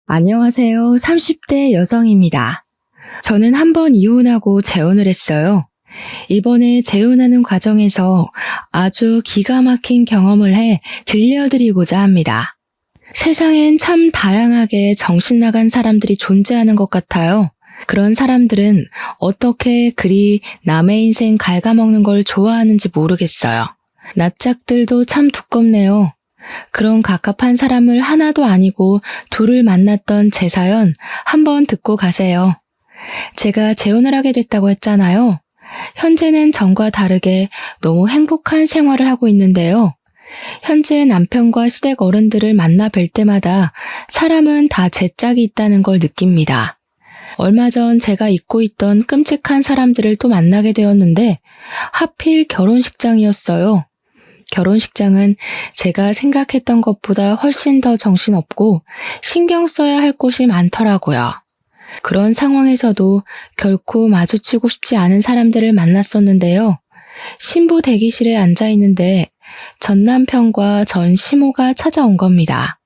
안녕하세요. 30대 여성입니다. 저는 한 번 이혼하고 재혼을 했어요. 이번에 재혼하는 과정에서 아주 기가 막힌 경험을 해 들려드리고자 합니다. 세상엔 참 다양하게 정신 나간 사람들이 존재하는 것 같아요. 그런 사람들은 어떻게 그리 남의 인생 갉아먹는 걸 좋아하는지 모르겠어요. 낯짝들도 참 두껍네요. 그런 갑갑한 사람을 하나도 아니고 둘을 만났던 제 사연 한번 듣고 가세요. 제가 재혼을 하게 됐다고 했잖아요. 현재는 전과 다르게 너무 행복한 생활을 하고 있는데요. 현재 남편과 시댁 어른들을 만나 뵐 때마다 사람은 다 제 짝이 있다는 걸 느낍니다. 얼마 전 제가 잊고 있던 끔찍한 사람들을 또 만나게 되었는데 하필 결혼식장이었어요. 결혼식장은 제가 생각했던 것보다 훨씬 더 정신없고 신경 써야 할 곳이 많더라고요. 그런 상황에서도 결코 마주치고 싶지 않은 사람들을 만났었는데요. 신부 대기실에 앉아 있는데 전 남편과 전 시모가 찾아온 겁니다.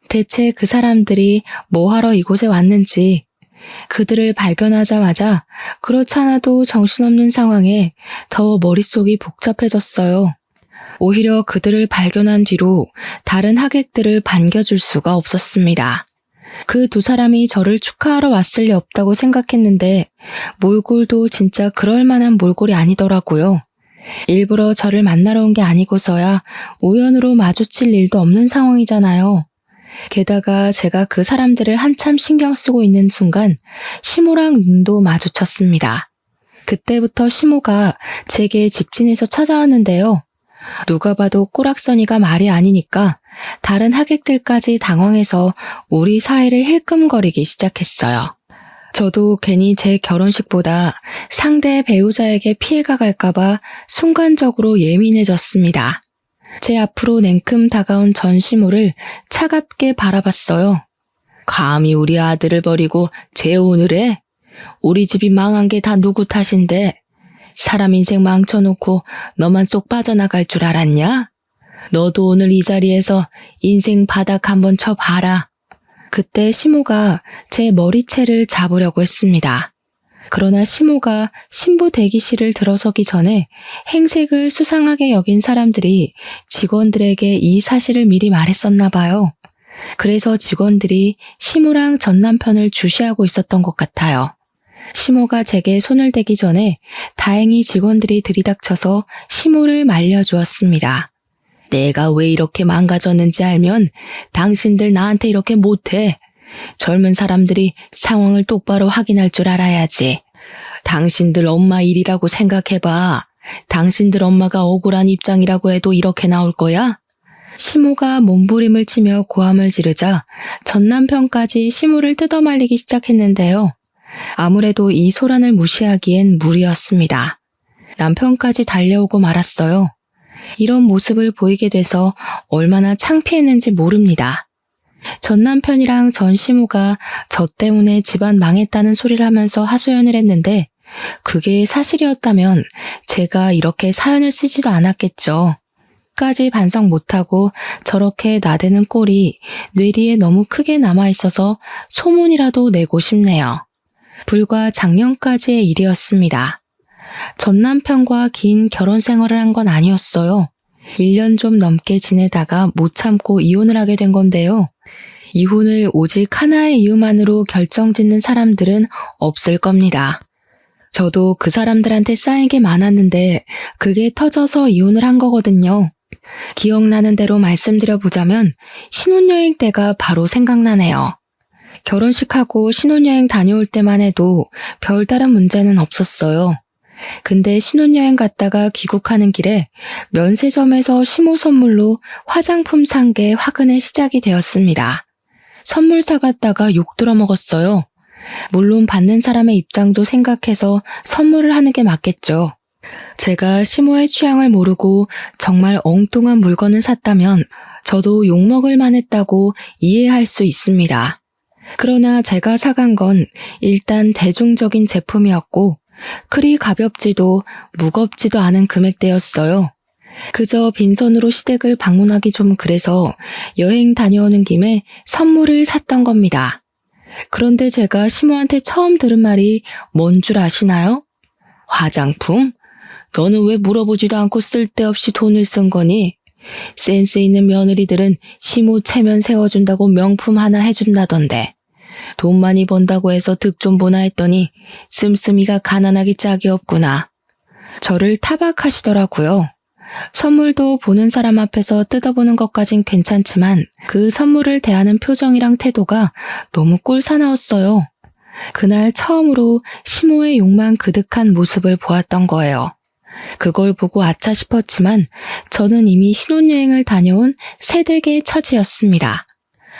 대체 그 사람들이 뭐하러 이곳에 왔는지, 그들을 발견하자마자 그렇잖아도 정신없는 상황에 더 머릿속이 복잡해졌어요. 오히려 그들을 발견한 뒤로 다른 하객들을 반겨줄 수가 없었습니다. 그 두 사람이 저를 축하하러 왔을 리 없다고 생각했는데 몰골도 진짜 그럴 만한 몰골이 아니더라고요. 일부러 저를 만나러 온 게 아니고서야 우연으로 마주칠 일도 없는 상황이잖아요. 게다가 제가 그 사람들을 한참 신경 쓰고 있는 순간 시모랑 눈도 마주쳤습니다. 그때부터 시모가 제게 직진해서 찾아왔는데요. 누가 봐도 꼬락서니가 말이 아니니까 다른 하객들까지 당황해서 우리 사이를 힐끔거리기 시작했어요. 저도 괜히 제 결혼식보다 상대 배우자에게 피해가 갈까봐 순간적으로 예민해졌습니다. 제 앞으로 냉큼 다가온 전시모를 차갑게 바라봤어요. 감히 우리 아들을 버리고 재혼을 해? 우리 집이 망한 게 다 누구 탓인데? 사람 인생 망쳐놓고 너만 쏙 빠져나갈 줄 알았냐? 너도 오늘 이 자리에서 인생 바닥 한번 쳐봐라. 그때 시모가 제 머리채를 잡으려고 했습니다. 그러나 시모가 신부 대기실을 들어서기 전에 행색을 수상하게 여긴 사람들이 직원들에게 이 사실을 미리 말했었나 봐요. 그래서 직원들이 시모랑 전 남편을 주시하고 있었던 것 같아요. 시모가 제게 손을 대기 전에 다행히 직원들이 들이닥쳐서 시모를 말려주었습니다. 내가 왜 이렇게 망가졌는지 알면 당신들 나한테 이렇게 못해. 젊은 사람들이 상황을 똑바로 확인할 줄 알아야지. 당신들 엄마 일이라고 생각해봐. 당신들 엄마가 억울한 입장이라고 해도 이렇게 나올 거야? 시모가 몸부림을 치며 고함을 지르자 전 남편까지 시모를 뜯어말리기 시작했는데요. 아무래도 이 소란을 무시하기엔 무리였습니다. 남편까지 달려오고 말았어요. 이런 모습을 보이게 돼서 얼마나 창피했는지 모릅니다. 전 남편이랑 전 시모가 저 때문에 집안 망했다는 소리를 하면서 하소연을 했는데 그게 사실이었다면 제가 이렇게 사연을 쓰지도 않았겠죠. 까지 반성 못하고 저렇게 나대는 꼴이 뇌리에 너무 크게 남아있어서 소문이라도 내고 싶네요. 불과 작년까지의 일이었습니다. 전 남편과 긴 결혼 생활을 한 건 아니었어요. 1년 좀 넘게 지내다가 못 참고 이혼을 하게 된 건데요. 이혼을 오직 하나의 이유만으로 결정짓는 사람들은 없을 겁니다. 저도 그 사람들한테 쌓인 게 많았는데 그게 터져서 이혼을 한 거거든요. 기억나는 대로 말씀드려보자면 신혼여행 때가 바로 생각나네요. 결혼식하고 신혼여행 다녀올 때만 해도 별다른 문제는 없었어요. 근데 신혼여행 갔다가 귀국하는 길에 면세점에서 시모 선물로 화장품 산 게 화근의 시작이 되었습니다. 선물 사갔다가 욕 들어먹었어요. 물론 받는 사람의 입장도 생각해서 선물을 하는 게 맞겠죠. 제가 시모의 취향을 모르고 정말 엉뚱한 물건을 샀다면 저도 욕먹을 만했다고 이해할 수 있습니다. 그러나 제가 사간 건 일단 대중적인 제품이었고 그리 가볍지도 무겁지도 않은 금액대였어요. 그저 빈손으로 시댁을 방문하기 좀 그래서 여행 다녀오는 김에 선물을 샀던 겁니다. 그런데 제가 시모한테 처음 들은 말이 뭔 줄 아시나요? 화장품? 너는 왜 물어보지도 않고 쓸데없이 돈을 쓴 거니? 센스 있는 며느리들은 시모 체면 세워준다고 명품 하나 해준다던데. 돈 많이 번다고 해서 득 좀 보나 했더니 씀씀이가 가난하기 짝이 없구나. 저를 타박하시더라고요. 선물도 보는 사람 앞에서 뜯어보는 것까진 괜찮지만 그 선물을 대하는 표정이랑 태도가 너무 꿀사나웠어요. 그날 처음으로 시모의 욕망 그득한 모습을 보았던 거예요. 그걸 보고 아차 싶었지만 저는 이미 신혼여행을 다녀온 새댁의 처지였습니다.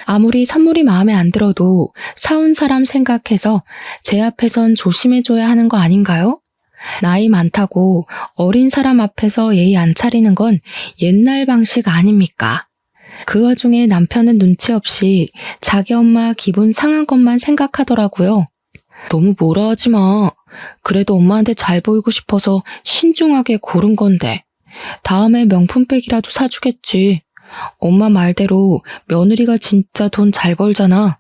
아무리 선물이 마음에 안 들어도 사온 사람 생각해서 제 앞에선 조심해줘야 하는 거 아닌가요? 나이 많다고 어린 사람 앞에서 예의 안 차리는 건 옛날 방식 아닙니까? 그 와중에 남편은 눈치 없이 자기 엄마 기분 상한 것만 생각하더라고요. 너무 뭐라 하지 마. 그래도 엄마한테 잘 보이고 싶어서 신중하게 고른 건데. 다음에 명품백이라도 사주겠지. 엄마 말대로 며느리가 진짜 돈 잘 벌잖아.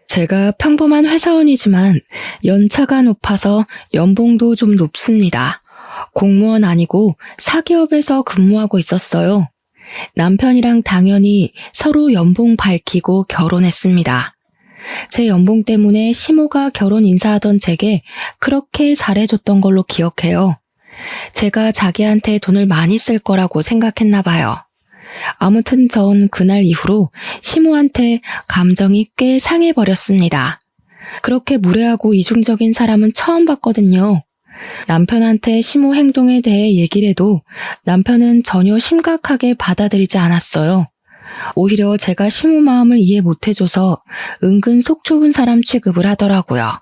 제가 평범한 회사원이지만 연차가 높아서 연봉도 좀 높습니다. 공무원 아니고 사기업에서 근무하고 있었어요. 남편이랑 당연히 서로 연봉 밝히고 결혼했습니다. 제 연봉 때문에 시모가 결혼 인사하던 제게 그렇게 잘해줬던 걸로 기억해요. 제가 자기한테 돈을 많이 쓸 거라고 생각했나 봐요. 아무튼 전 그날 이후로 시모한테 감정이 꽤 상해버렸습니다. 그렇게 무례하고 이중적인 사람은 처음 봤거든요. 남편한테 시모 행동에 대해 얘기를 해도 남편은 전혀 심각하게 받아들이지 않았어요. 오히려 제가 시모 마음을 이해 못해줘서 은근 속 좁은 사람 취급을 하더라고요.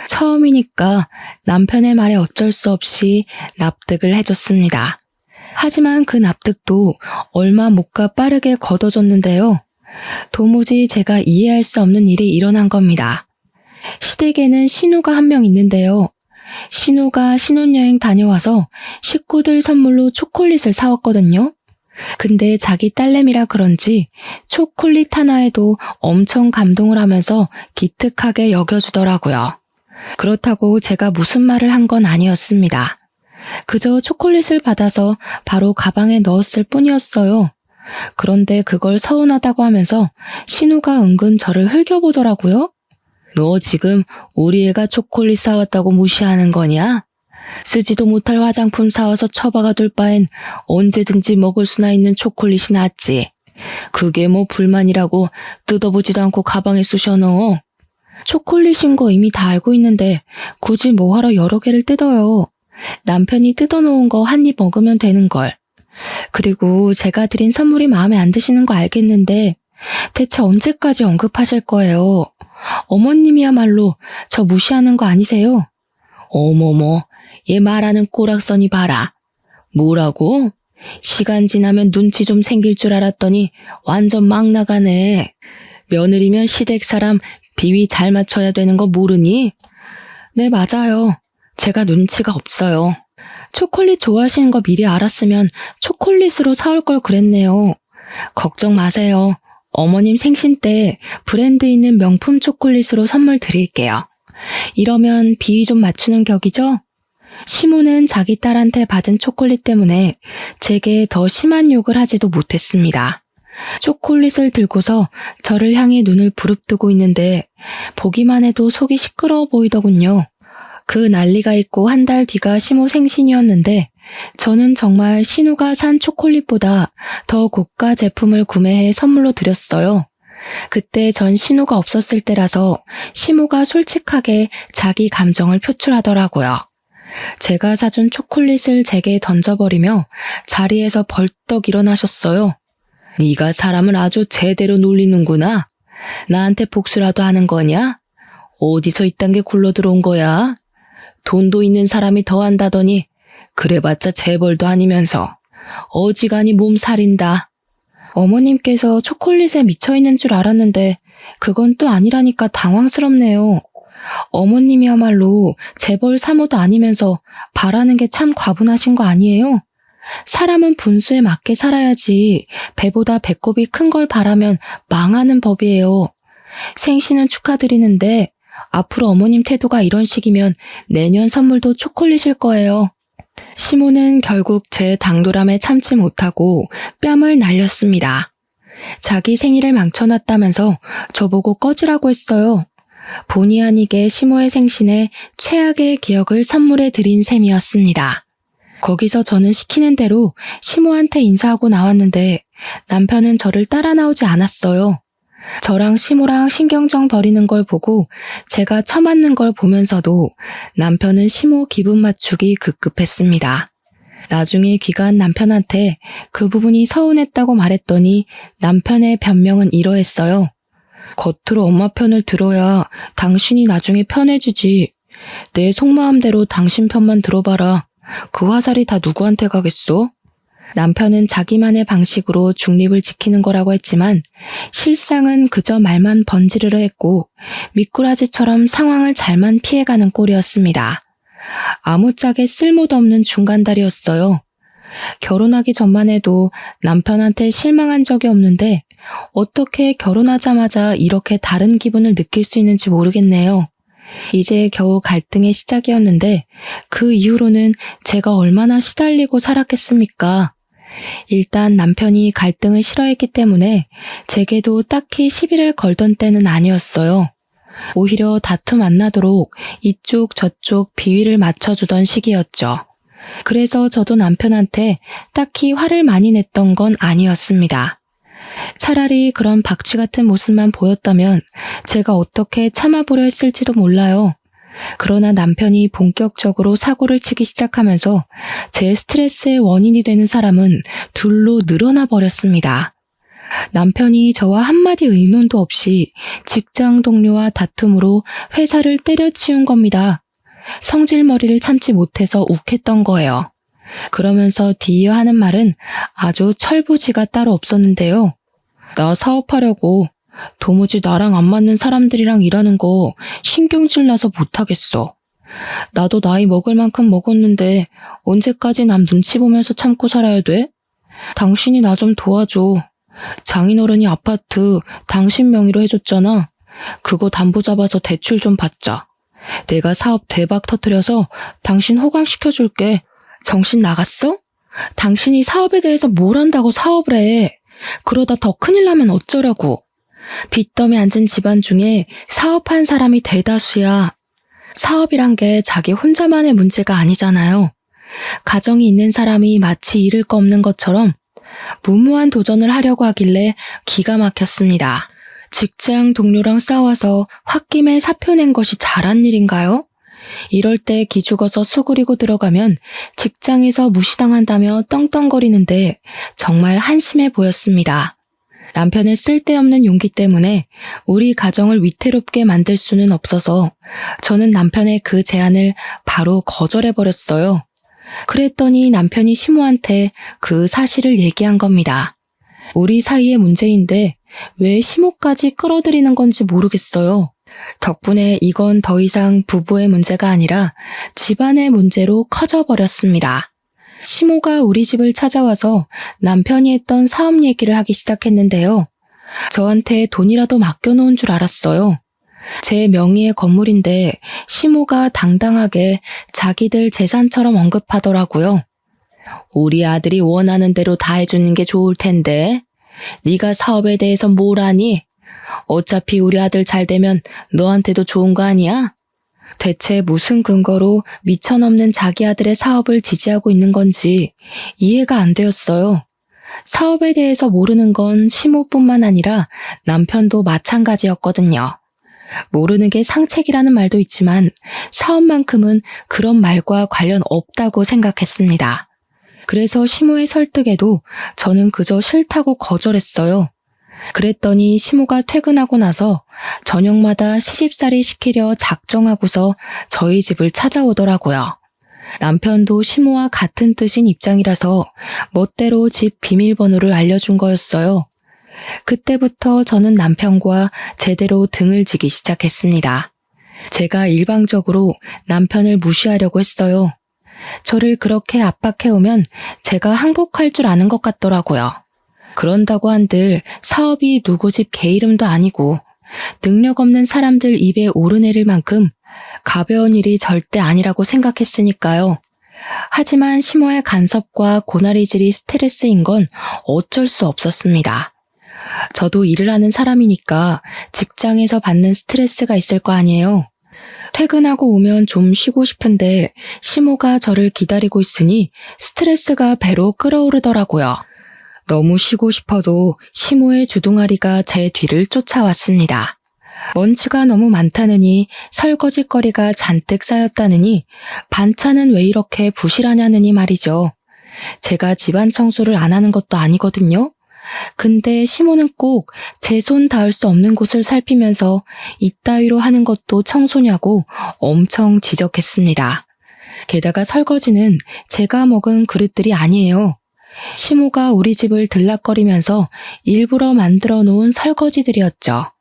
처음이니까 남편의 말에 어쩔 수 없이 납득을 해줬습니다. 하지만 그 납득도 얼마 못 가 빠르게 걷어졌는데요. 도무지 제가 이해할 수 없는 일이 일어난 겁니다. 시댁에는 신우가 한 명 있는데요. 신우가 신혼여행 다녀와서 식구들 선물로 초콜릿을 사왔거든요. 근데 자기 딸내미라 그런지 초콜릿 하나에도 엄청 감동을 하면서 기특하게 여겨주더라고요. 그렇다고 제가 무슨 말을 한 건 아니었습니다. 그저 초콜릿을 받아서 바로 가방에 넣었을 뿐이었어요. 그런데 그걸 서운하다고 하면서 신우가 은근 저를 흘겨보더라고요. 너 지금 우리 애가 초콜릿 사왔다고 무시하는 거냐? 쓰지도 못할 화장품 사와서 처박아둘 바엔 언제든지 먹을 수나 있는 초콜릿이 낫지. 그게 뭐 불만이라고 뜯어보지도 않고 가방에 쑤셔 넣어. 초콜릿인 거 이미 다 알고 있는데 굳이 뭐하러 여러 개를 뜯어요. 남편이 뜯어놓은 거 한 입 먹으면 되는 걸. 그리고 제가 드린 선물이 마음에 안 드시는 거 알겠는데 대체 언제까지 언급하실 거예요? 어머님이야말로 저 무시하는 거 아니세요? 어머머, 얘 말하는 꼬락서니 봐라. 뭐라고? 시간 지나면 눈치 좀 생길 줄 알았더니 완전 막 나가네. 며느리면 시댁 사람 비위 잘 맞춰야 되는 거 모르니? 네, 맞아요. 제가 눈치가 없어요. 초콜릿 좋아하시는 거 미리 알았으면 초콜릿으로 사올 걸 그랬네요. 걱정 마세요. 어머님 생신 때 브랜드 있는 명품 초콜릿으로 선물 드릴게요. 이러면 비위 좀 맞추는 격이죠? 시모는 자기 딸한테 받은 초콜릿 때문에 제게 더 심한 욕을 하지도 못했습니다. 초콜릿을 들고서 저를 향해 눈을 부릅뜨고 있는데 보기만 해도 속이 시끄러워 보이더군요. 그 난리가 있고 한 달 뒤가 시모 생신이었는데 저는 정말 신우가 산 초콜릿보다 더 고가 제품을 구매해 선물로 드렸어요. 그때 전 신우가 없었을 때라서 시모가 솔직하게 자기 감정을 표출하더라고요. 제가 사준 초콜릿을 제게 던져버리며 자리에서 벌떡 일어나셨어요. 네가 사람을 아주 제대로 놀리는구나. 나한테 복수라도 하는 거냐? 어디서 이딴 게 굴러 들어온 거야? 돈도 있는 사람이 더 한다더니 그래봤자 재벌도 아니면서 어지간히 몸 살인다. 어머님께서 초콜릿에 미쳐있는 줄 알았는데 그건 또 아니라니까 당황스럽네요. 어머님이야말로 재벌 사모도 아니면서 바라는 게 참 과분하신 거 아니에요? 사람은 분수에 맞게 살아야지 배보다 배꼽이 큰 걸 바라면 망하는 법이에요. 생신은 축하드리는데 앞으로 어머님 태도가 이런 식이면 내년 선물도 초콜릿일 거예요. 시모는 결국 제 당돌함에 참지 못하고 뺨을 날렸습니다. 자기 생일을 망쳐놨다면서 저보고 꺼지라고 했어요. 본의 아니게 시모의 생신에 최악의 기억을 선물해 드린 셈이었습니다. 거기서 저는 시키는 대로 시모한테 인사하고 나왔는데 남편은 저를 따라 나오지 않았어요. 저랑 시모랑 신경정 버리는 걸 보고 제가 처맞는 걸 보면서도 남편은 시모 기분 맞추기 급급했습니다. 나중에 귀가한 남편한테 그 부분이 서운했다고 말했더니 남편의 변명은 이러했어요. 겉으로 엄마 편을 들어야 당신이 나중에 편해지지. 내 속마음대로 당신 편만 들어봐라. 그 화살이 다 누구한테 가겠어? 남편은 자기만의 방식으로 중립을 지키는 거라고 했지만 실상은 그저 말만 번지르르 했고 미꾸라지처럼 상황을 잘만 피해가는 꼴이었습니다. 아무짝에 쓸모도 없는 중간다리였어요. 결혼하기 전만 해도 남편한테 실망한 적이 없는데 어떻게 결혼하자마자 이렇게 다른 기분을 느낄 수 있는지 모르겠네요. 이제 겨우 갈등의 시작이었는데 그 이후로는 제가 얼마나 시달리고 살았겠습니까? 일단 남편이 갈등을 싫어했기 때문에 제게도 딱히 시비를 걸던 때는 아니었어요. 오히려 다툼 안 나도록 이쪽 저쪽 비위를 맞춰주던 시기였죠. 그래서 저도 남편한테 딱히 화를 많이 냈던 건 아니었습니다. 차라리 그런 박쥐 같은 모습만 보였다면 제가 어떻게 참아보려 했을지도 몰라요. 그러나 남편이 본격적으로 사고를 치기 시작하면서 제 스트레스의 원인이 되는 사람은 둘로 늘어나 버렸습니다. 남편이 저와 한마디 의논도 없이 직장 동료와 다툼으로 회사를 때려치운 겁니다. 성질머리를 참지 못해서 욱했던 거예요. 그러면서 뒤이어 하는 말은 아주 철부지가 따로 없었는데요. 나 사업하려고 도무지 나랑 안 맞는 사람들이랑 일하는 거 신경질 나서 못하겠어. 나도 나이 먹을 만큼 먹었는데 언제까지 남 눈치 보면서 참고 살아야 돼? 당신이 나 좀 도와줘. 장인어른이 아파트 당신 명의로 해줬잖아. 그거 담보 잡아서 대출 좀 받자. 내가 사업 대박 터뜨려서 당신 호강시켜줄게. 정신 나갔어? 당신이 사업에 대해서 뭘 안다고 사업을 해. 그러다 더 큰일 나면 어쩌려고. 빚더미 앉은 집안 중에 사업한 사람이 대다수야. 사업이란 게 자기 혼자만의 문제가 아니잖아요. 가정이 있는 사람이 마치 잃을 거 없는 것처럼 무모한 도전을 하려고 하길래 기가 막혔습니다. 직장 동료랑 싸워서 홧김에 사표 낸 것이 잘한 일인가요? 이럴 때 기죽어서 수그리고 들어가면 직장에서 무시당한다며 떵떵거리는데 정말 한심해 보였습니다. 남편의 쓸데없는 용기 때문에 우리 가정을 위태롭게 만들 수는 없어서 저는 남편의 그 제안을 바로 거절해버렸어요. 그랬더니 남편이 시모한테 그 사실을 얘기한 겁니다. 우리 사이의 문제인데 왜 시모까지 끌어들이는 건지 모르겠어요. 덕분에 이건 더 이상 부부의 문제가 아니라 집안의 문제로 커져버렸습니다. 시모가 우리 집을 찾아와서 남편이 했던 사업 얘기를 하기 시작했는데요. 저한테 돈이라도 맡겨놓은 줄 알았어요. 제 명의의 건물인데 시모가 당당하게 자기들 재산처럼 언급하더라고요. 우리 아들이 원하는 대로 다 해주는 게 좋을 텐데 네가 사업에 대해서 뭘 아니? 어차피 우리 아들 잘 되면 너한테도 좋은 거 아니야? 대체 무슨 근거로 미쳐넘는 자기 아들의 사업을 지지하고 있는 건지 이해가 안 되었어요. 사업에 대해서 모르는 건 시모뿐만 아니라 남편도 마찬가지였거든요. 모르는 게 상책이라는 말도 있지만 사업만큼은 그런 말과 관련 없다고 생각했습니다. 그래서 시모의 설득에도 저는 그저 싫다고 거절했어요. 그랬더니 시모가 퇴근하고 나서 저녁마다 시집살이 시키려 작정하고서 저희 집을 찾아오더라고요. 남편도 시모와 같은 뜻인 입장이라서 멋대로 집 비밀번호를 알려준 거였어요. 그때부터 저는 남편과 제대로 등을 지기 시작했습니다. 제가 일방적으로 남편을 무시하려고 했어요. 저를 그렇게 압박해오면 제가 항복할 줄 아는 것 같더라고요. 그런다고 한들 사업이 누구 집 개 이름도 아니고 능력 없는 사람들 입에 오르내릴 만큼 가벼운 일이 절대 아니라고 생각했으니까요. 하지만 시모의 간섭과 고나리질이 스트레스인 건 어쩔 수 없었습니다. 저도 일을 하는 사람이니까 직장에서 받는 스트레스가 있을 거 아니에요. 퇴근하고 오면 좀 쉬고 싶은데 시모가 저를 기다리고 있으니 스트레스가 배로 끓어오르더라고요. 너무 쉬고 싶어도 시모의 주둥아리가 제 뒤를 쫓아왔습니다. 먼지가 너무 많다느니 설거지거리가 잔뜩 쌓였다느니 반찬은 왜 이렇게 부실하냐느니 말이죠. 제가 집안 청소를 안 하는 것도 아니거든요. 근데 시모는 꼭 제 손 닿을 수 없는 곳을 살피면서 이따위로 하는 것도 청소냐고 엄청 지적했습니다. 게다가 설거지는 제가 먹은 그릇들이 아니에요. 시모가 우리 집을 들락거리면서 일부러 만들어 놓은 설거지들이었죠.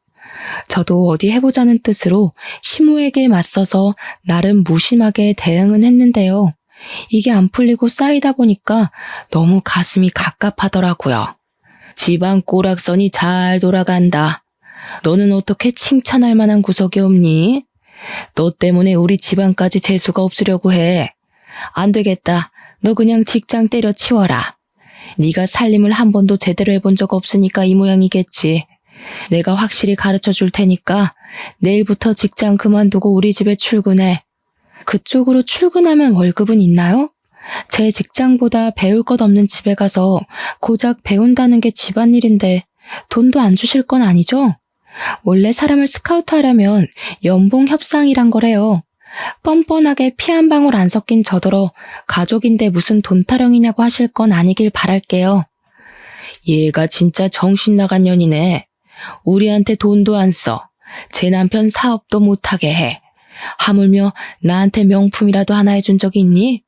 저도 어디 해보자는 뜻으로 시모에게 맞서서 나름 무심하게 대응은 했는데요. 이게 안 풀리고 쌓이다 보니까 너무 가슴이 갑갑하더라고요. 집안 꼬락선이 잘 돌아간다. 너는 어떻게 칭찬할 만한 구석이 없니? 너 때문에 우리 집안까지 재수가 없으려고 해. 안 되겠다. 너 그냥 직장 때려치워라. 네가 살림을 한 번도 제대로 해본 적 없으니까 이 모양이겠지. 내가 확실히 가르쳐 줄 테니까 내일부터 직장 그만두고 우리 집에 출근해. 그쪽으로 출근하면 월급은 있나요? 제 직장보다 배울 것 없는 집에 가서 고작 배운다는 게 집안일인데 돈도 안 주실 건 아니죠? 원래 사람을 스카우트하려면 연봉 협상이란 거래요. 뻔뻔하게 피 한 방울 안 섞인 저더러 가족인데 무슨 돈 타령이냐고 하실 건 아니길 바랄게요. 얘가 진짜 정신 나간 년이네. 우리한테 돈도 안 써. 제 남편 사업도 못하게 해. 하물며 나한테 명품이라도 하나 해준 적이 있니?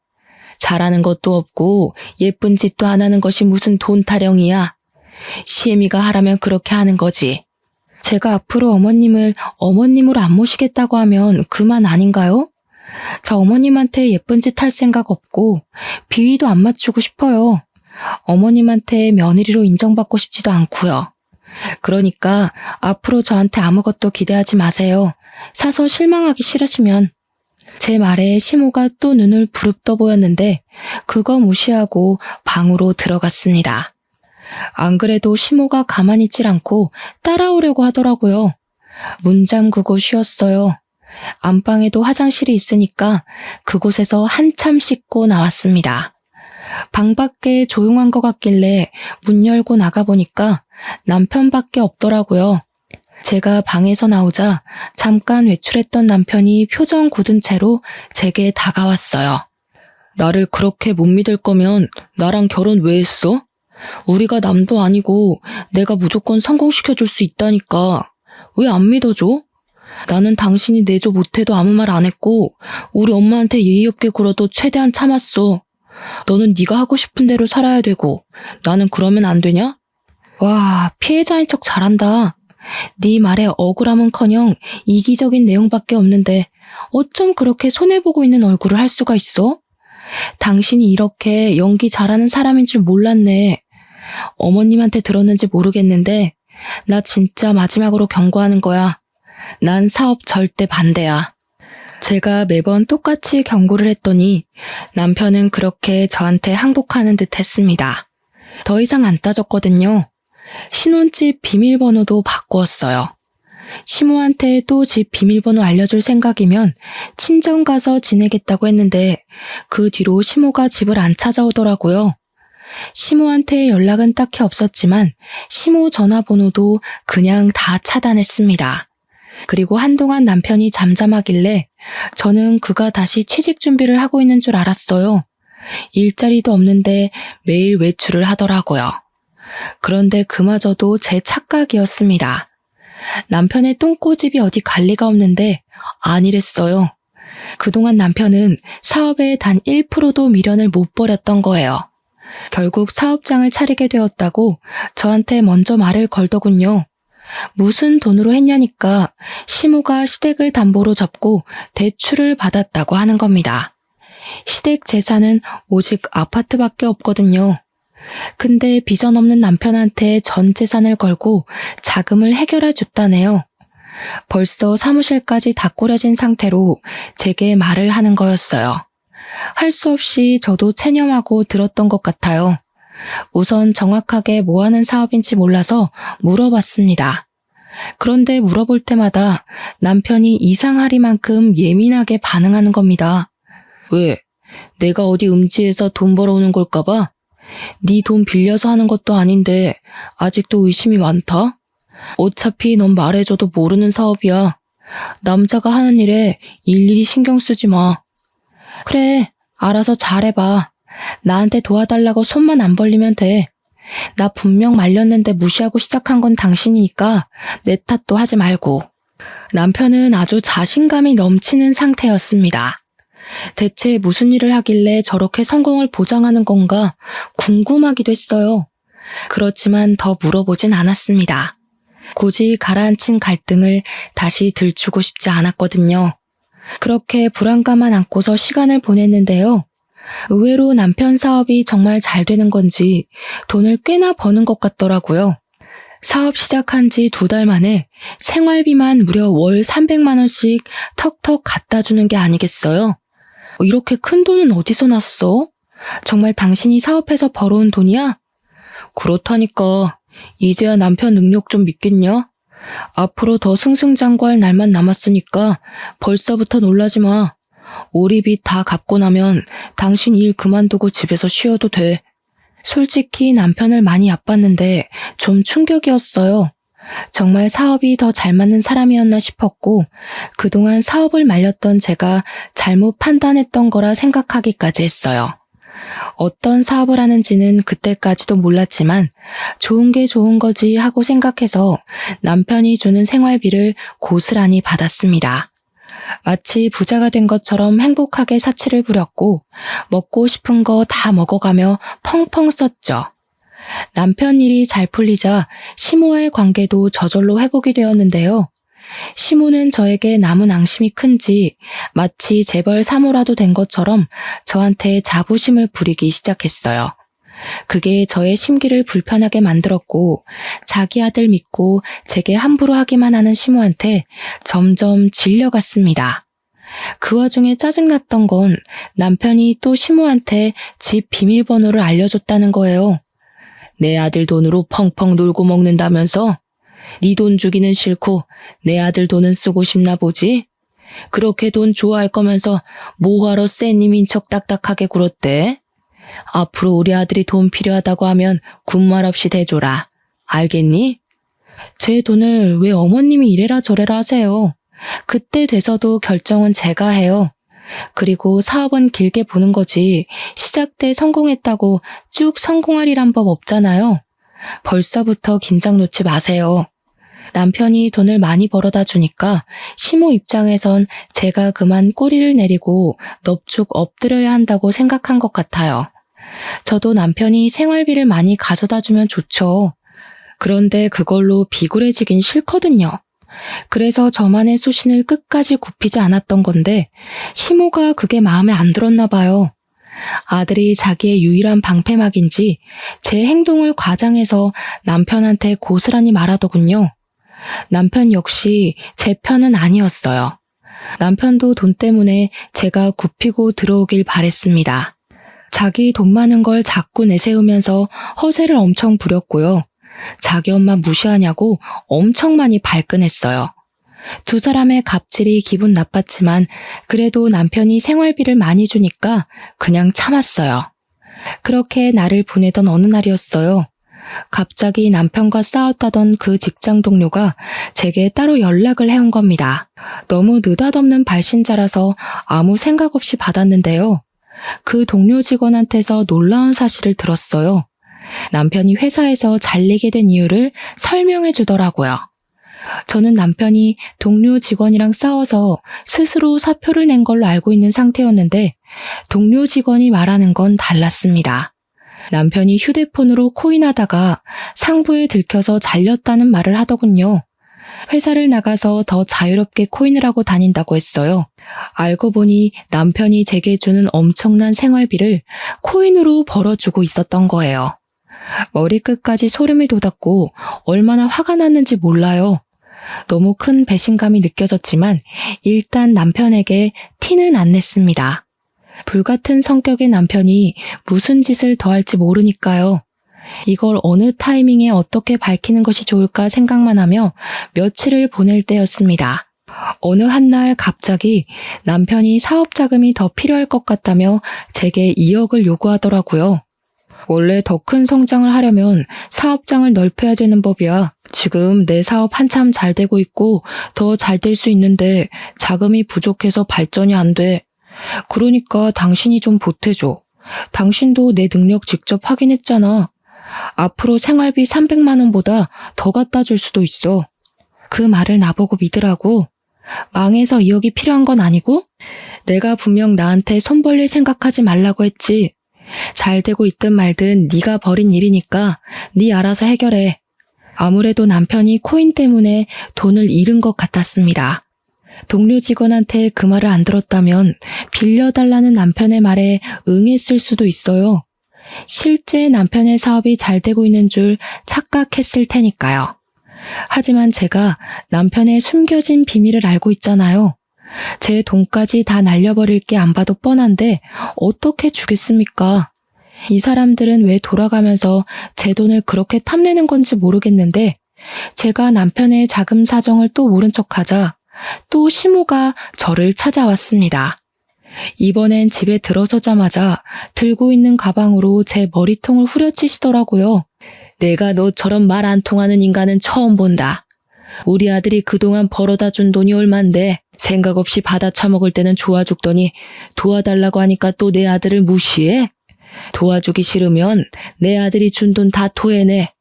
잘하는 것도 없고 예쁜 짓도 안 하는 것이 무슨 돈 타령이야. 시애미가 하라면 그렇게 하는 거지. 제가 앞으로 어머님을 어머님으로 안 모시겠다고 하면 그만 아닌가요? 저 어머님한테 예쁜 짓 할 생각 없고 비위도 안 맞추고 싶어요. 어머님한테 며느리로 인정받고 싶지도 않고요. 그러니까 앞으로 저한테 아무것도 기대하지 마세요. 사서 실망하기 싫으시면. 제 말에 시모가 또 눈을 부릅떠 보였는데 그거 무시하고 방으로 들어갔습니다. 안 그래도 시모가 가만히 있질 않고 따라오려고 하더라고요. 문 잠그고 쉬었어요. 안방에도 화장실이 있으니까 그곳에서 한참 씻고 나왔습니다. 방 밖에 조용한 것 같길래 문 열고 나가보니까 남편밖에 없더라고요. 제가 방에서 나오자 잠깐 외출했던 남편이 표정 굳은 채로 제게 다가왔어요. 나를 그렇게 못 믿을 거면 나랑 결혼 왜 했어? 우리가 남도 아니고 내가 무조건 성공시켜줄 수 있다니까. 왜 안 믿어줘? 나는 당신이 내조 못해도 아무 말 안 했고 우리 엄마한테 예의 없게 굴어도 최대한 참았어. 너는 네가 하고 싶은 대로 살아야 되고 나는 그러면 안 되냐? 와, 피해자인 척 잘한다. 네 말에 억울함은커녕 이기적인 내용밖에 없는데 어쩜 그렇게 손해보고 있는 얼굴을 할 수가 있어? 당신이 이렇게 연기 잘하는 사람인 줄 몰랐네. 어머님한테 들었는지 모르겠는데 나 진짜 마지막으로 경고하는 거야. 난 사업 절대 반대야. 제가 매번 똑같이 경고를 했더니 남편은 그렇게 저한테 항복하는 듯 했습니다. 더 이상 안 따졌거든요. 신혼집 비밀번호도 바꾸었어요. 시모한테 또 집 비밀번호 알려줄 생각이면 친정 가서 지내겠다고 했는데 그 뒤로 시모가 집을 안 찾아오더라고요. 시모한테 연락은 딱히 없었지만 시모 전화번호도 그냥 다 차단했습니다. 그리고 한동안 남편이 잠잠하길래 저는 그가 다시 취직 준비를 하고 있는 줄 알았어요. 일자리도 없는데 매일 외출을 하더라고요. 그런데 그마저도 제 착각이었습니다. 남편의 똥꼬집이 어디 갈 리가 없는데 아니랬어요. 그동안 남편은 사업에 단 1%도 미련을 못 버렸던 거예요. 결국 사업장을 차리게 되었다고 저한테 먼저 말을 걸더군요. 무슨 돈으로 했냐니까 시모가 시댁을 담보로 잡고 대출을 받았다고 하는 겁니다. 시댁 재산은 오직 아파트밖에 없거든요. 근데 비전 없는 남편한테 전 재산을 걸고 자금을 해결해 줬다네요. 벌써 사무실까지 다 꾸려진 상태로 제게 말을 하는 거였어요. 할 수 없이 저도 체념하고 들었던 것 같아요. 우선 정확하게 뭐 하는 사업인지 몰라서 물어봤습니다. 그런데 물어볼 때마다 남편이 이상하리만큼 예민하게 반응하는 겁니다. 왜? 내가 어디 음지에서 돈 벌어오는 걸까봐? 네 돈 빌려서 하는 것도 아닌데 아직도 의심이 많다? 어차피 넌 말해줘도 모르는 사업이야. 남자가 하는 일에 일일이 신경 쓰지 마. 그래, 알아서 잘해봐. 나한테 도와달라고 손만 안 벌리면 돼. 나 분명 말렸는데 무시하고 시작한 건 당신이니까 내 탓도 하지 말고. 남편은 아주 자신감이 넘치는 상태였습니다. 대체 무슨 일을 하길래 저렇게 성공을 보장하는 건가 궁금하기도 했어요. 그렇지만 더 물어보진 않았습니다. 굳이 가라앉힌 갈등을 다시 들추고 싶지 않았거든요. 그렇게 불안감만 안고서 시간을 보냈는데요. 의외로 남편 사업이 정말 잘 되는 건지 돈을 꽤나 버는 것 같더라고요. 사업 시작한 지 2달 만에 생활비만 무려 월 300만 원씩 턱턱 갖다 주는 게 아니겠어요? 이렇게 큰 돈은 어디서 났어? 정말 당신이 사업해서 벌어온 돈이야? 그렇다니까. 이제야 남편 능력 좀 믿겠냐? 앞으로 더 승승장구할 날만 남았으니까 벌써부터 놀라지 마. 우리 빚 다 갚고 나면 당신 일 그만두고 집에서 쉬어도 돼. 솔직히 남편을 많이 얕봤는데 좀 충격이었어요. 정말 사업이 더 잘 맞는 사람이었나 싶었고 그동안 사업을 말렸던 제가 잘못 판단했던 거라 생각하기까지 했어요. 어떤 사업을 하는지는 그때까지도 몰랐지만 좋은 게 좋은 거지 하고 생각해서 남편이 주는 생활비를 고스란히 받았습니다. 마치 부자가 된 것처럼 행복하게 사치를 부렸고 먹고 싶은 거 다 먹어가며 펑펑 썼죠. 남편 일이 잘 풀리자 시모와의 관계도 저절로 회복이 되었는데요. 시모는 저에게 남은 앙심이 큰지 마치 재벌 사모라도 된 것처럼 저한테 자부심을 부리기 시작했어요. 그게 저의 심기를 불편하게 만들었고 자기 아들 믿고 제게 함부로 하기만 하는 시모한테 점점 질려갔습니다. 그 와중에 짜증났던 건 남편이 또 시모한테 집 비밀번호를 알려줬다는 거예요. 내 아들 돈으로 펑펑 놀고 먹는다면서? 네 돈 주기는 싫고 내 아들 돈은 쓰고 싶나 보지? 그렇게 돈 좋아할 거면서 뭐하러 쎄님인 척 딱딱하게 굴었대? 앞으로 우리 아들이 돈 필요하다고 하면 군말 없이 대줘라. 알겠니? 제 돈을 왜 어머님이 이래라 저래라 하세요. 그때 돼서도 결정은 제가 해요. 그리고 사업은 길게 보는 거지 시작 때 성공했다고 쭉 성공하리란 법 없잖아요. 벌써부터 긴장 놓지 마세요. 남편이 돈을 많이 벌어다 주니까 시모 입장에선 제가 그만 꼬리를 내리고 넙죽 엎드려야 한다고 생각한 것 같아요. 저도 남편이 생활비를 많이 가져다 주면 좋죠. 그런데 그걸로 비굴해지긴 싫거든요. 그래서 저만의 소신을 끝까지 굽히지 않았던 건데 시모가 그게 마음에 안 들었나 봐요. 아들이 자기의 유일한 방패막인지 제 행동을 과장해서 남편한테 고스란히 말하더군요. 남편 역시 제 편은 아니었어요. 남편도 돈 때문에 제가 굽히고 들어오길 바랬습니다. 자기 돈 많은 걸 자꾸 내세우면서 허세를 엄청 부렸고요. 자기 엄마 무시하냐고 엄청 많이 발끈했어요. 두 사람의 갑질이 기분 나빴지만 그래도 남편이 생활비를 많이 주니까 그냥 참았어요. 그렇게 날을 보내던 어느 날이었어요. 갑자기 남편과 싸웠다던 그 직장 동료가 제게 따로 연락을 해온 겁니다. 너무 느닷없는 발신자라서 아무 생각 없이 받았는데요. 그 동료 직원한테서 놀라운 사실을 들었어요. 남편이 회사에서 잘리게 된 이유를 설명해 주더라고요. 저는 남편이 동료 직원이랑 싸워서 스스로 사표를 낸 걸로 알고 있는 상태였는데 동료 직원이 말하는 건 달랐습니다. 남편이 휴대폰으로 코인하다가 상부에 들켜서 잘렸다는 말을 하더군요. 회사를 나가서 더 자유롭게 코인을 하고 다닌다고 했어요. 알고 보니 남편이 제게 주는 엄청난 생활비를 코인으로 벌어주고 있었던 거예요. 머리끝까지 소름이 돋았고 얼마나 화가 났는지 몰라요. 너무 큰 배신감이 느껴졌지만 일단 남편에게 티는 안 냈습니다. 불같은 성격의 남편이 무슨 짓을 더 할지 모르니까요. 이걸 어느 타이밍에 어떻게 밝히는 것이 좋을까 생각만 하며 며칠을 보낼 때였습니다. 어느 한날 갑자기 남편이 사업 자금이 더 필요할 것 같다며 제게 2억을 요구하더라고요. 원래 더 큰 성장을 하려면 사업장을 넓혀야 되는 법이야. 지금 내 사업 한참 잘 되고 있고 더 잘 될 수 있는데 자금이 부족해서 발전이 안 돼. 그러니까 당신이 좀 보태줘. 당신도 내 능력 직접 확인했잖아. 앞으로 생활비 300만 원보다 더 갖다 줄 수도 있어. 그 말을 나보고 믿으라고. 망해서 2억이 필요한 건 아니고 내가 분명 나한테 손 벌릴 생각하지 말라고 했지. 잘 되고 있든 말든 네가 벌인 일이니까 네 알아서 해결해. 아무래도 남편이 코인 때문에 돈을 잃은 것 같았습니다. 동료 직원한테 그 말을 안 들었다면 빌려달라는 남편의 말에 응했을 수도 있어요. 실제 남편의 사업이 잘 되고 있는 줄 착각했을 테니까요. 하지만 제가 남편의 숨겨진 비밀을 알고 있잖아요. 제 돈까지 다 날려버릴 게 안 봐도 뻔한데 어떻게 주겠습니까? 이 사람들은 왜 돌아가면서 제 돈을 그렇게 탐내는 건지 모르겠는데 제가 남편의 자금 사정을 또 모른 척하자 또 시모가 저를 찾아왔습니다. 이번엔 집에 들어서자마자 들고 있는 가방으로 제 머리통을 후려치시더라고요. 내가 너처럼 말 안 통하는 인간은 처음 본다. 우리 아들이 그동안 벌어다 준 돈이 얼만데 생각 없이 받아 처먹을 때는 좋아 죽더니 도와달라고 하니까 또 내 아들을 무시해? 도와주기 싫으면 내 아들이 준 돈 다 토해내.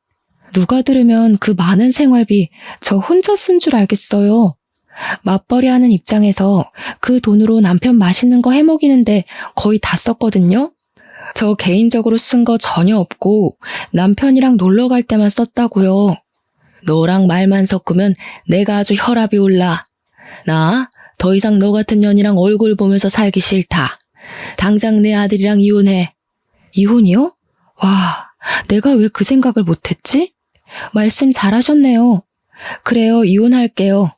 누가 들으면 그 많은 생활비 저 혼자 쓴 줄 알겠어요. 맞벌이 하는 입장에서 그 돈으로 남편 맛있는 거 해먹이는데 거의 다 썼거든요. 저 개인적으로 쓴 거 전혀 없고 남편이랑 놀러 갈 때만 썼다고요. 너랑 말만 섞으면 내가 아주 혈압이 올라. 나 더 이상 너 같은 년이랑 얼굴 보면서 살기 싫다. 당장 내 아들이랑 이혼해. 이혼이요? 와, 내가 왜 그 생각을 못했지? 말씀 잘하셨네요. 그래요, 이혼할게요.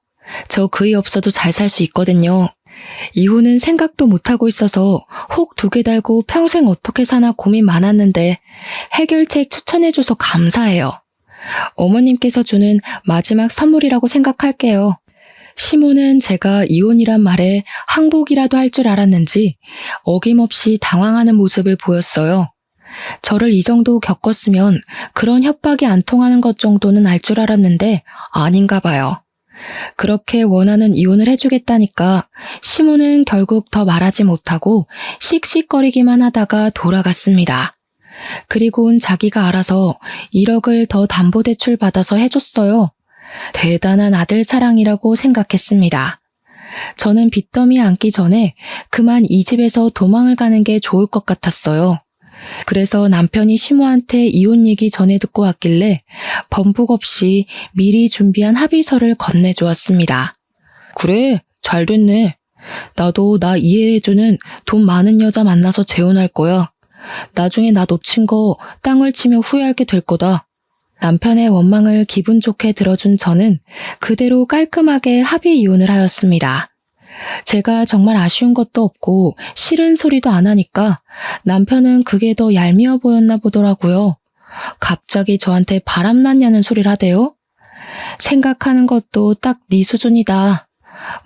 저 그이 없어도 잘 살 수 있거든요. 이혼은 생각도 못하고 있어서 혹 2개 달고 평생 어떻게 사나 고민 많았는데 해결책 추천해줘서 감사해요. 어머님께서 주는 마지막 선물이라고 생각할게요. 시모는 제가 이혼이란 말에 항복이라도 할 줄 알았는지 어김없이 당황하는 모습을 보였어요. 저를 이 정도 겪었으면 그런 협박이 안 통하는 것 정도는 알 줄 알았는데 아닌가 봐요. 그렇게 원하는 이혼을 해주겠다니까 시모는 결국 더 말하지 못하고 씩씩거리기만 하다가 돌아갔습니다. 그리고는 자기가 알아서 1억을 더 담보대출 받아서 해줬어요. 대단한 아들 사랑이라고 생각했습니다. 저는 빚더미 앉기 전에 그만 이 집에서 도망을 가는 게 좋을 것 같았어요. 그래서 남편이 시모한테 이혼 얘기 전해 듣고 왔길래 번복 없이 미리 준비한 합의서를 건네주었습니다. 그래, 잘 됐네. 나도 나 이해해주는 돈 많은 여자 만나서 재혼할 거야. 나중에 나 놓친 거 땅을 치며 후회하게 될 거다. 남편의 원망을 기분 좋게 들어준 저는 그대로 깔끔하게 합의 이혼을 하였습니다. 제가 정말 아쉬운 것도 없고 싫은 소리도 안 하니까 남편은 그게 더 얄미워 보였나 보더라고요. 갑자기 저한테 바람났냐는 소리를 하대요. 생각하는 것도 딱 네 수준이다.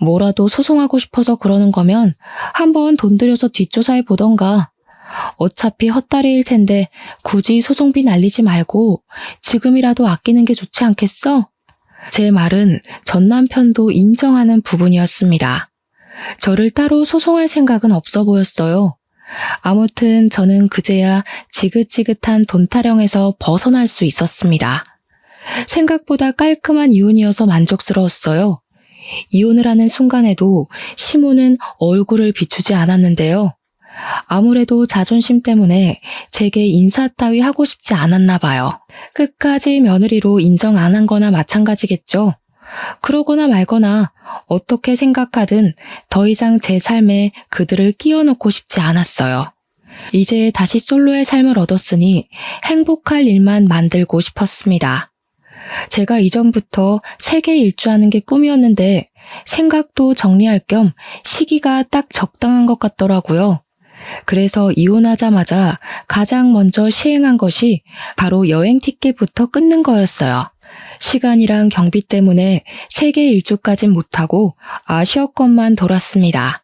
뭐라도 소송하고 싶어서 그러는 거면 한번 돈 들여서 뒷조사해 보던가. 어차피 헛다리일 텐데 굳이 소송비 날리지 말고 지금이라도 아끼는 게 좋지 않겠어? 제 말은 전 남편도 인정하는 부분이었습니다. 저를 따로 소송할 생각은 없어 보였어요. 아무튼 저는 그제야 지긋지긋한 돈 타령에서 벗어날 수 있었습니다. 생각보다 깔끔한 이혼이어서 만족스러웠어요. 이혼을 하는 순간에도 시모는 얼굴을 비추지 않았는데요. 아무래도 자존심 때문에 제게 인사 따위 하고 싶지 않았나 봐요. 끝까지 며느리로 인정 안 한 거나 마찬가지겠죠. 그러거나 말거나 어떻게 생각하든 더 이상 제 삶에 그들을 끼워 넣고 싶지 않았어요. 이제 다시 솔로의 삶을 얻었으니 행복할 일만 만들고 싶었습니다. 제가 이전부터 세계 일주하는 게 꿈이었는데 생각도 정리할 겸 시기가 딱 적당한 것 같더라고요. 그래서 이혼하자마자 가장 먼저 시행한 것이 바로 여행 티켓부터 끊는 거였어요. 시간이랑 경비 때문에 세계 일주까진 못하고 아시아권만 돌았습니다.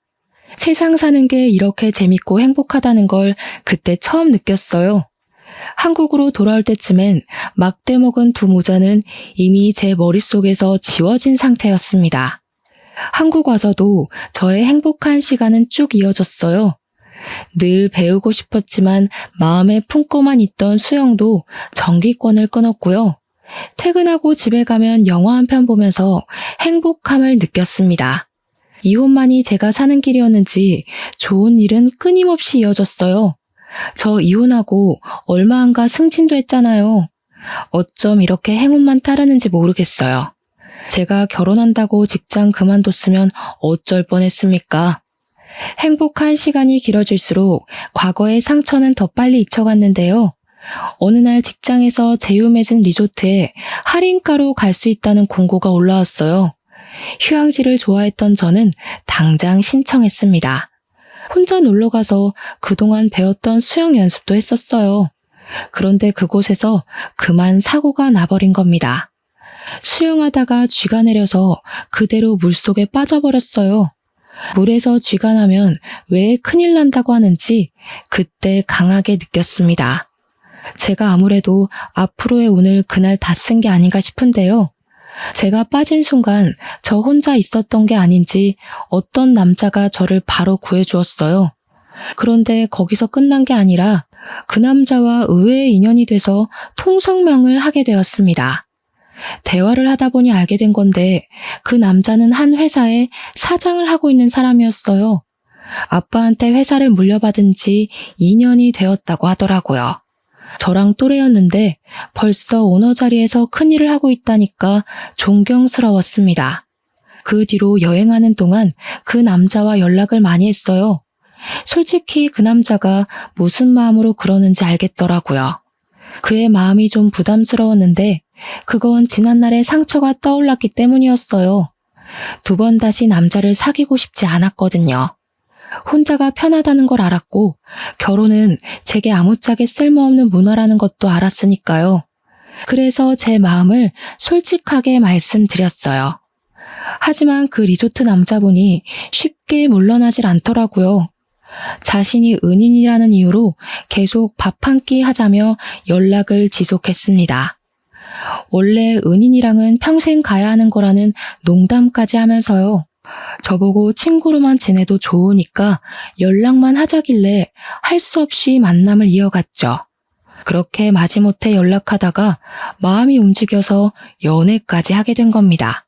세상 사는 게 이렇게 재밌고 행복하다는 걸 그때 처음 느꼈어요. 한국으로 돌아올 때쯤엔 막대 먹은 두 모자는 이미 제 머릿속에서 지워진 상태였습니다. 한국 와서도 저의 행복한 시간은 쭉 이어졌어요. 늘 배우고 싶었지만 마음에 품고만 있던 수영도 정기권을 끊었고요. 퇴근하고 집에 가면 영화 한 편 보면서 행복함을 느꼈습니다. 이혼만이 제가 사는 길이었는지 좋은 일은 끊임없이 이어졌어요. 저 이혼하고 얼마 안 가 승진도 했잖아요. 어쩜 이렇게 행운만 따르는지 모르겠어요. 제가 결혼한다고 직장 그만뒀으면 어쩔 뻔했습니까? 행복한 시간이 길어질수록 과거의 상처는 더 빨리 잊혀갔는데요. 어느 날 직장에서 제휴 맺은 리조트에 할인가로 갈 수 있다는 공고가 올라왔어요. 휴양지를 좋아했던 저는 당장 신청했습니다. 혼자 놀러가서 그동안 배웠던 수영 연습도 했었어요. 그런데 그곳에서 그만 사고가 나버린 겁니다. 수영하다가 쥐가 내려서 그대로 물속에 빠져버렸어요. 물에서 쥐가 나면 왜 큰일 난다고 하는지 그때 강하게 느꼈습니다. 제가 아무래도 앞으로의 운을 그날 다 쓴 게 아닌가 싶은데요. 제가 빠진 순간 저 혼자 있었던 게 아닌지 어떤 남자가 저를 바로 구해주었어요. 그런데 거기서 끝난 게 아니라 그 남자와 의외의 인연이 돼서 통성명을 하게 되었습니다. 대화를 하다 보니 알게 된 건데 그 남자는 한 회사에 사장을 하고 있는 사람이었어요. 아빠한테 회사를 물려받은 지 2년이 되었다고 하더라고요. 저랑 또래였는데 벌써 오너 자리에서 큰일을 하고 있다니까 존경스러웠습니다. 그 뒤로 여행하는 동안 그 남자와 연락을 많이 했어요. 솔직히 그 남자가 무슨 마음으로 그러는지 알겠더라고요. 그의 마음이 좀 부담스러웠는데 그건 지난날의 상처가 떠올랐기 때문이었어요. 두 번 다시 남자를 사귀고 싶지 않았거든요. 혼자가 편하다는 걸 알았고 결혼은 제게 아무짝에 쓸모없는 문화라는 것도 알았으니까요. 그래서 제 마음을 솔직하게 말씀드렸어요. 하지만 그 리조트 남자분이 쉽게 물러나질 않더라고요. 자신이 은인이라는 이유로 계속 밥 한 끼 하자며 연락을 지속했습니다. 원래 은인이랑은 평생 가야 하는 거라는 농담까지 하면서요. 저보고 친구로만 지내도 좋으니까 연락만 하자길래 할 수 없이 만남을 이어갔죠. 그렇게 마지못해 연락하다가 마음이 움직여서 연애까지 하게 된 겁니다.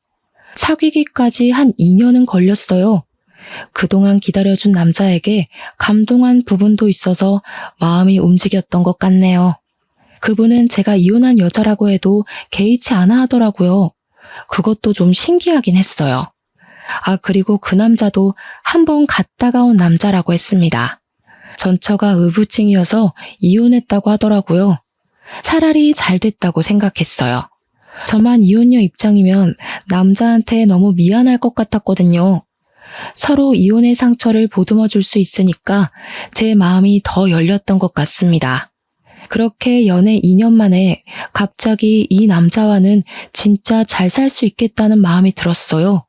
사귀기까지 한 2년은 걸렸어요. 그동안 기다려준 남자에게 감동한 부분도 있어서 마음이 움직였던 것 같네요. 그분은 제가 이혼한 여자라고 해도 개의치 않아 하더라고요. 그것도 좀 신기하긴 했어요. 그리고 그 남자도 한번 갔다가 온 남자라고 했습니다. 전처가 의부증이어서 이혼했다고 하더라고요. 차라리 잘 됐다고 생각했어요. 저만 이혼녀 입장이면 남자한테 너무 미안할 것 같았거든요. 서로 이혼의 상처를 보듬어 줄 수 있으니까 제 마음이 더 열렸던 것 같습니다. 그렇게 연애 2년 만에 갑자기 이 남자와는 진짜 잘 살 수 있겠다는 마음이 들었어요.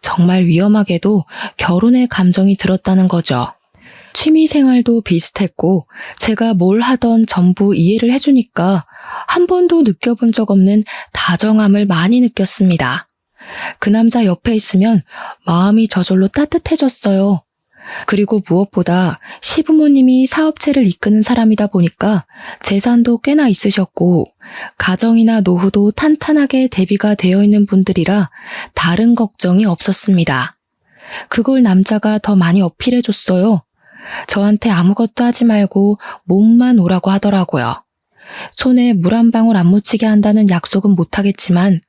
정말 위험하게도 결혼의 감정이 들었다는 거죠. 취미생활도 비슷했고 제가 뭘 하던 전부 이해를 해주니까 한 번도 느껴본 적 없는 다정함을 많이 느꼈습니다. 그 남자 옆에 있으면 마음이 저절로 따뜻해졌어요. 그리고 무엇보다 시부모님이 사업체를 이끄는 사람이다 보니까 재산도 꽤나 있으셨고 가정이나 노후도 탄탄하게 대비가 되어 있는 분들이라 다른 걱정이 없었습니다. 그걸 남자가 더 많이 어필해줬어요. 저한테 아무것도 하지 말고 몸만 오라고 하더라고요. 손에 물 한 방울 안 묻히게 한다는 약속은 못하겠지만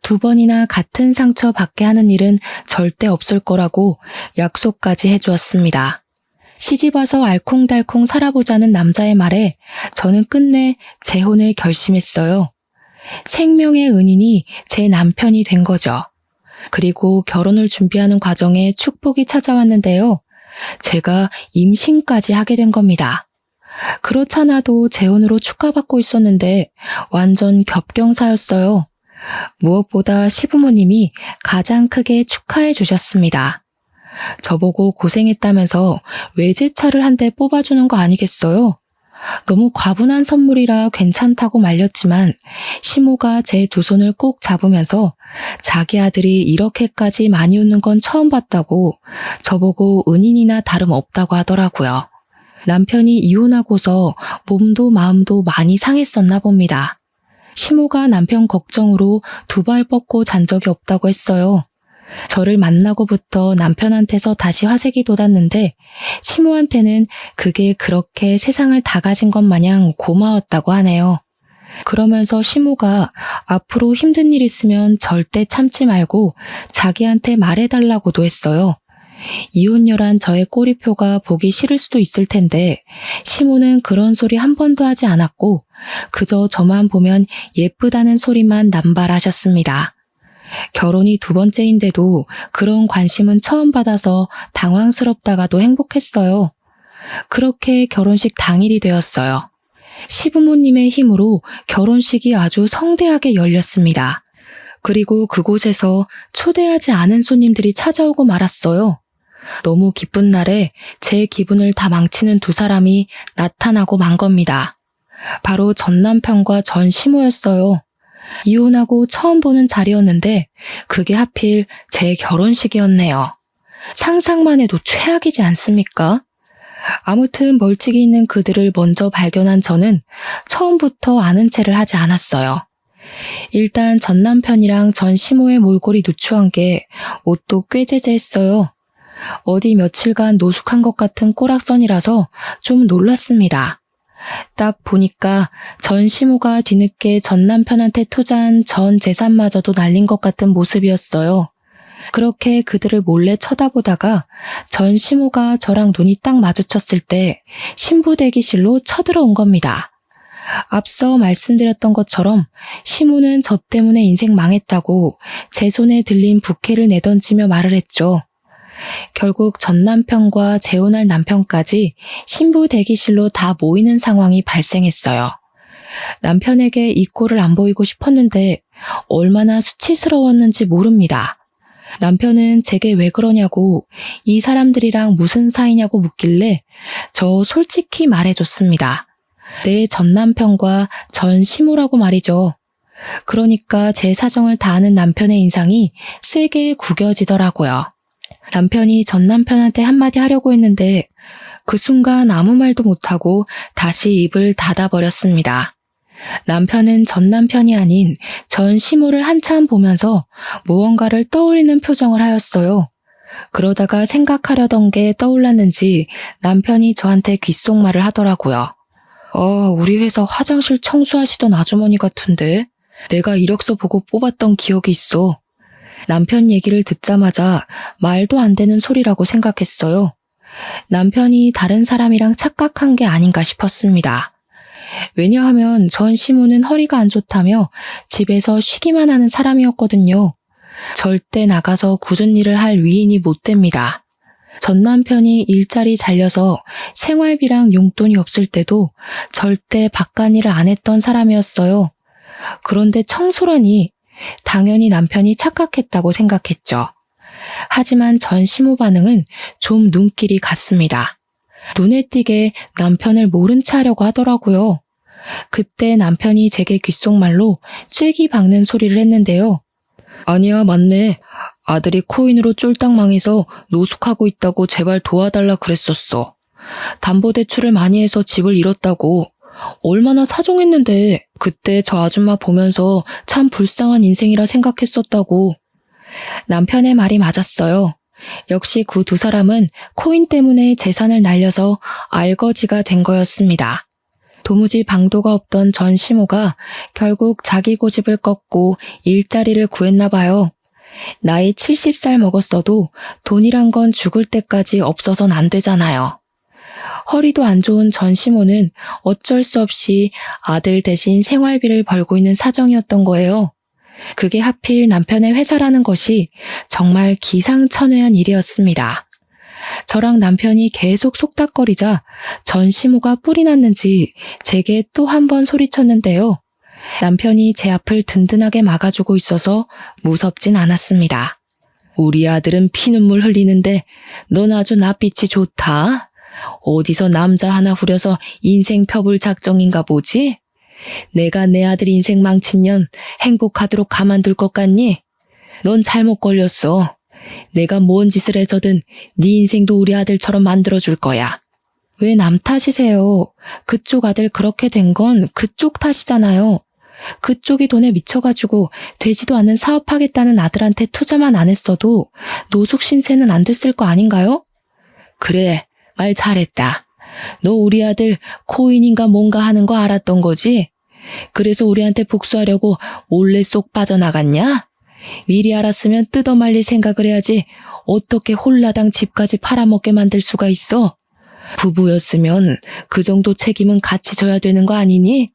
2번이나 같은 상처 받게 하는 일은 절대 없을 거라고 약속까지 해주었습니다. 시집와서 알콩달콩 살아보자는 남자의 말에 저는 끝내 재혼을 결심했어요. 생명의 은인이 제 남편이 된 거죠. 그리고 결혼을 준비하는 과정에 축복이 찾아왔는데요. 제가 임신까지 하게 된 겁니다. 그렇잖아도 재혼으로 축하받고 있었는데 완전 겹경사였어요. 무엇보다 시부모님이 가장 크게 축하해 주셨습니다. 저보고 고생했다면서 외제차를 한 대 뽑아주는 거 아니겠어요? 너무 과분한 선물이라 괜찮다고 말렸지만 시모가 제 두 손을 꼭 잡으면서 자기 아들이 이렇게까지 많이 웃는 건 처음 봤다고 저보고 은인이나 다름없다고 하더라고요. 남편이 이혼하고서 몸도 마음도 많이 상했었나 봅니다. 시모가 남편 걱정으로 두 발 뻗고 잔 적이 없다고 했어요. 저를 만나고부터 남편한테서 다시 화색이 돋았는데 시모한테는 그게 그렇게 세상을 다 가진 것 마냥 고마웠다고 하네요. 그러면서 시모가 앞으로 힘든 일 있으면 절대 참지 말고 자기한테 말해달라고도 했어요. 이혼녀란 저의 꼬리표가 보기 싫을 수도 있을 텐데 시모는 그런 소리 한 번도 하지 않았고 그저 저만 보면 예쁘다는 소리만 남발하셨습니다. 결혼이 두 번째인데도 그런 관심은 처음 받아서 당황스럽다가도 행복했어요. 그렇게 결혼식 당일이 되었어요. 시부모님의 힘으로 결혼식이 아주 성대하게 열렸습니다. 그리고 그곳에서 초대하지 않은 손님들이 찾아오고 말았어요. 너무 기쁜 날에 제 기분을 다 망치는 두 사람이 나타나고 만 겁니다. 바로 전 남편과 전 시모였어요. 이혼하고 처음 보는 자리였는데 그게 하필 제 결혼식이었네요. 상상만 해도 최악이지 않습니까? 아무튼 멀찍이 있는 그들을 먼저 발견한 저는 처음부터 아는 체를 하지 않았어요. 일단 전 남편이랑 전 시모의 몰골이 누추한 게 옷도 꽤 제재했어요. 어디 며칠간 노숙한 것 같은 꼬락선이라서 좀 놀랐습니다. 딱 보니까 전 시모가 뒤늦게 전 남편한테 투자한 전 재산마저도 날린 것 같은 모습이었어요. 그렇게 그들을 몰래 쳐다보다가 전 시모가 저랑 눈이 딱 마주쳤을 때 신부 대기실로 쳐들어온 겁니다. 앞서 말씀드렸던 것처럼 시모는 저 때문에 인생 망했다고 제 손에 들린 부케를 내던지며 말을 했죠. 결국 전 남편과 재혼할 남편까지 신부 대기실로 다 모이는 상황이 발생했어요. 남편에게 이 꼴을 안 보이고 싶었는데 얼마나 수치스러웠는지 모릅니다. 남편은 제게 왜 그러냐고 이 사람들이랑 무슨 사이냐고 묻길래 저 솔직히 말해줬습니다. 내 전 남편과 전 시모라고 말이죠. 그러니까 제 사정을 다 아는 남편의 인상이 세게 구겨지더라고요. 남편이 전 남편한테 한마디 하려고 했는데 그 순간 아무 말도 못하고 다시 입을 닫아버렸습니다. 남편은 전 남편이 아닌 전 시모를 한참 보면서 무언가를 떠올리는 표정을 하였어요. 그러다가 생각하려던 게 떠올랐는지 남편이 저한테 귓속말을 하더라고요. 우리 회사 화장실 청소하시던 아주머니 같은데 내가 이력서 보고 뽑았던 기억이 있어. 남편 얘기를 듣자마자 말도 안 되는 소리라고 생각했어요. 남편이 다른 사람이랑 착각한 게 아닌가 싶었습니다. 왜냐하면 전 시모는 허리가 안 좋다며 집에서 쉬기만 하는 사람이었거든요. 절대 나가서 굳은 일을 할 위인이 못 됩니다. 전 남편이 일자리 잘려서 생활비랑 용돈이 없을 때도 절대 바깥일을 안 했던 사람이었어요. 그런데 청소라니 당연히 남편이 착각했다고 생각했죠. 하지만 전 시모 반응은 좀 눈길이 갔습니다. 눈에 띄게 남편을 모른 체 하려고 하더라고요. 그때 남편이 제게 귓속말로 쐐기 박는 소리를 했는데요. 아니야, 맞네. 아들이 코인으로 쫄딱 망해서 노숙하고 있다고 제발 도와달라 그랬었어. 담보대출을 많이 해서 집을 잃었다고. 얼마나 사정했는데 그때 저 아줌마 보면서 참 불쌍한 인생이라 생각했었다고. 남편의 말이 맞았어요. 역시 그 두 사람은 코인 때문에 재산을 날려서 알거지가 된 거였습니다. 도무지 방도가 없던 전 시모가 결국 자기 고집을 꺾고 일자리를 구했나 봐요. 나이 70살 먹었어도 돈이란 건 죽을 때까지 없어선 안 되잖아요. 허리도 안 좋은 전시모는 어쩔 수 없이 아들 대신 생활비를 벌고 있는 사정이었던 거예요. 그게 하필 남편의 회사라는 것이 정말 기상천외한 일이었습니다. 저랑 남편이 계속 속닥거리자 전시모가 뿔이 났는지 제게 또 한 번 소리쳤는데요. 남편이 제 앞을 든든하게 막아주고 있어서 무섭진 않았습니다. 우리 아들은 피눈물 흘리는데 넌 아주 낯빛이 좋다. 어디서 남자 하나 후려서 인생 펴볼 작정인가 보지? 내가 내 아들 인생 망친 년 행복하도록 가만둘 것 같니? 넌 잘못 걸렸어. 내가 뭔 짓을 해서든 네 인생도 우리 아들처럼 만들어줄 거야. 왜 남 탓이세요? 그쪽 아들 그렇게 된 건 그쪽 탓이잖아요. 그쪽이 돈에 미쳐가지고 되지도 않는 사업하겠다는 아들한테 투자만 안 했어도 노숙 신세는 안 됐을 거 아닌가요? 그래, 말 잘했다. 너 우리 아들 코인인가 뭔가 하는 거 알았던 거지? 그래서 우리한테 복수하려고 몰래 쏙 빠져나갔냐? 미리 알았으면 뜯어말릴 생각을 해야지 어떻게 홀라당 집까지 팔아먹게 만들 수가 있어? 부부였으면 그 정도 책임은 같이 져야 되는 거 아니니?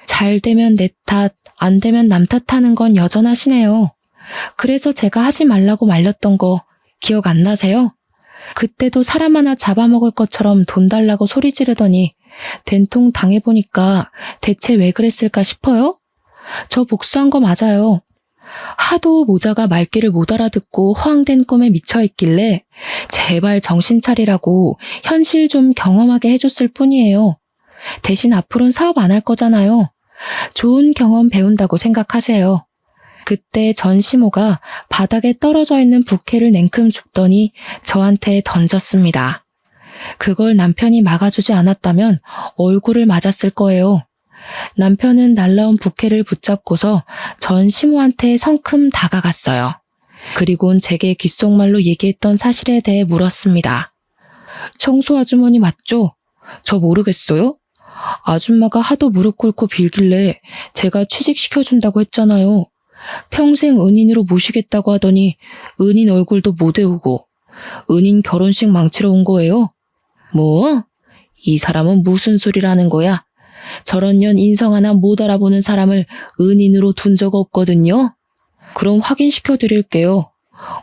잘 되면 내 탓, 안 되면 남 탓하는 건 여전하시네요. 그래서 제가 하지 말라고 말렸던 거 기억 안 나세요? 그때도 사람 하나 잡아먹을 것처럼 돈 달라고 소리 지르더니 된통 당해보니까 대체 왜 그랬을까 싶어요? 저 복수한 거 맞아요. 하도 모자가 말귀를 못 알아듣고 허황된 꿈에 미쳐있길래 제발 정신 차리라고 현실 좀 경험하게 해줬을 뿐이에요. 대신 앞으로는 사업 안 할 거잖아요. 좋은 경험 배운다고 생각하세요. 그때 전시모가 바닥에 떨어져 있는 부케를 냉큼 줍더니 저한테 던졌습니다. 그걸 남편이 막아주지 않았다면 얼굴을 맞았을 거예요. 남편은 날라온 부케를 붙잡고서 전시모한테 성큼 다가갔어요. 그리곤 제게 귓속말로 얘기했던 사실에 대해 물었습니다. 청소 아주머니 맞죠? 저 모르겠어요? 아줌마가 하도 무릎 꿇고 빌길래 제가 취직시켜준다고 했잖아요. 평생 은인으로 모시겠다고 하더니 은인 얼굴도 못 외우고 은인 결혼식 망치러 온 거예요? 뭐? 이 사람은 무슨 소리라는 거야? 저런 년 인성 하나 못 알아보는 사람을 은인으로 둔 적 없거든요? 그럼 확인시켜 드릴게요.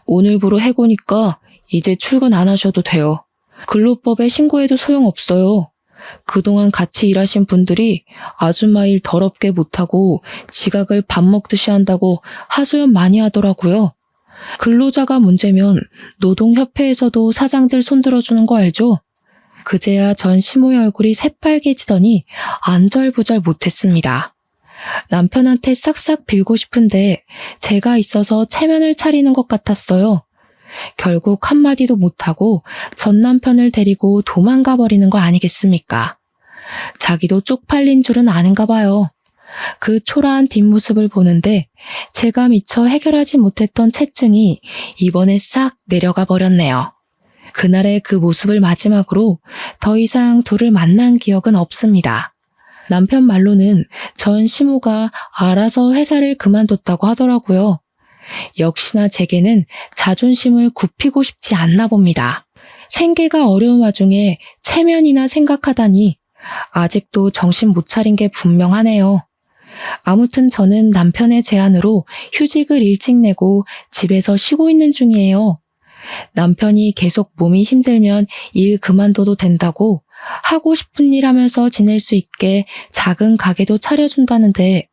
오늘부로 해고니까 이제 출근 안 하셔도 돼요. 근로법에 신고해도 소용없어요. 그동안 같이 일하신 분들이 아줌마 일 더럽게 못하고 지각을 밥 먹듯이 한다고 하소연 많이 하더라고요. 근로자가 문제면 노동협회에서도 사장들 손들어주는 거 알죠? 그제야 전 시모의 얼굴이 새빨개지더니 안절부절 못했습니다. 남편한테 싹싹 빌고 싶은데 제가 있어서 체면을 차리는 것 같았어요. 결국 한마디도 못하고 전 남편을 데리고 도망가 버리는 거 아니겠습니까? 자기도 쪽팔린 줄은 아는가 봐요. 그 초라한 뒷모습을 보는데 제가 미처 해결하지 못했던 체증이 이번에 싹 내려가 버렸네요. 그날의 그 모습을 마지막으로 더 이상 둘을 만난 기억은 없습니다. 남편 말로는 전 시모가 알아서 회사를 그만뒀다고 하더라고요. 역시나 제게는 자존심을 굽히고 싶지 않나 봅니다. 생계가 어려운 와중에 체면이나 생각하다니 아직도 정신 못 차린 게 분명하네요. 아무튼 저는 남편의 제안으로 휴직을 일찍 내고 집에서 쉬고 있는 중이에요. 남편이 계속 몸이 힘들면 일 그만둬도 된다고 하고 싶은 일 하면서 지낼 수 있게 작은 가게도 차려준다는데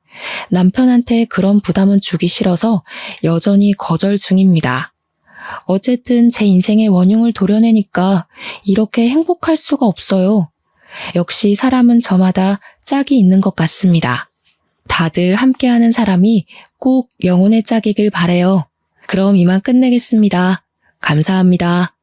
남편한테 그런 부담은 주기 싫어서 여전히 거절 중입니다. 어쨌든 제 인생의 원흉을 도려내니까 이렇게 행복할 수가 없어요. 역시 사람은 저마다 짝이 있는 것 같습니다. 다들 함께하는 사람이 꼭 영혼의 짝이길 바래요. 그럼 이만 끝내겠습니다. 감사합니다.